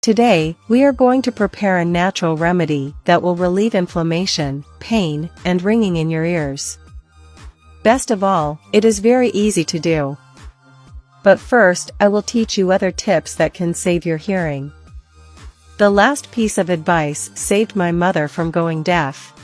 Today, we are going to prepare a natural remedy that will relieve inflammation, pain, and ringing in your ears. Best of all, it is very easy to do. But first, I will teach you other tips that can save your hearing. The last piece of advice saved my mother from going deaf.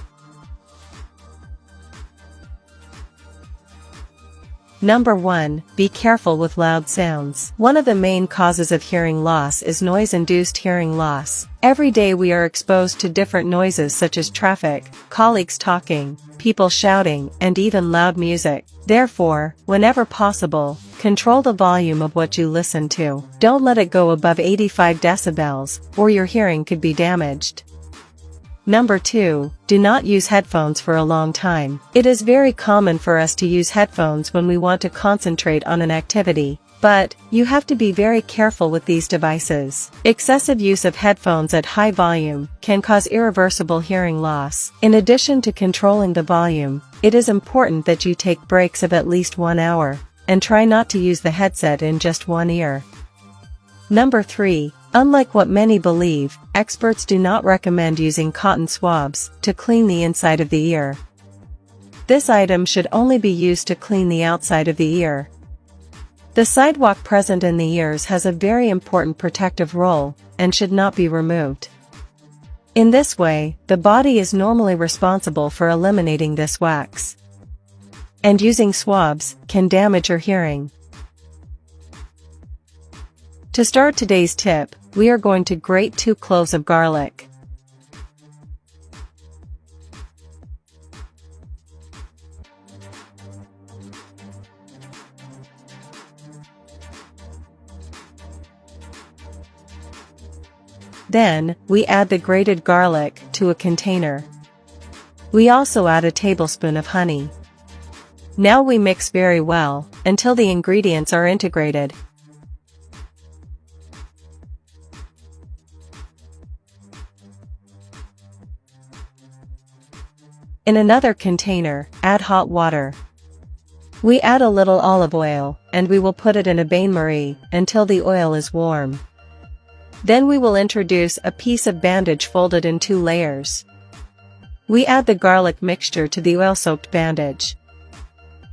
Number 1. Be careful with loud sounds. One of the main causes of hearing loss is noise-induced hearing loss. Every day we are exposed to different noises such as traffic, colleagues talking, people shouting, and even loud music. Therefore, whenever possible, control the volume of what you listen to. Don't let it go above 85 decibels, or your hearing could be damaged. Number 2. Do not use headphones for a long time. It is very common for us to use headphones when we want to concentrate on an activity, but you have to be very careful with these devices. Excessive use of headphones at high volume can cause irreversible hearing loss. In addition to controlling the volume, it is important that you take breaks of at least 1 hour, and try not to use the headset in just one ear. Number 3. Unlike what many believe, experts do not recommend using cotton swabs to clean the inside of the ear. This item should only be used to clean the outside of the ear. The sidewalk present in the ears has a very important protective role, and should not be removed. In this way, the body is normally responsible for eliminating this wax. And using swabs can damage your hearing. To start today's tip, we are going to grate 2 cloves of garlic. Then, we add the grated garlic to a container. We also add a tablespoon of honey. Now we mix very well, until the ingredients are integrated. In another container, add hot water. We add a little olive oil, and we will put it in a bain-marie until the oil is warm. Then we will introduce a piece of bandage folded in 2 layers. We add the garlic mixture to the oil-soaked bandage.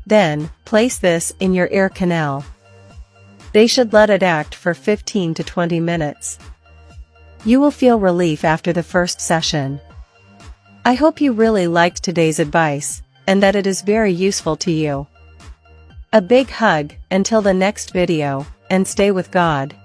Then, place this in your ear canal. They should let it act for 15 to 20 minutes. You will feel relief after the first session. I hope you really liked today's advice, and that it is very useful to you. A big hug, until the next video, and stay with God.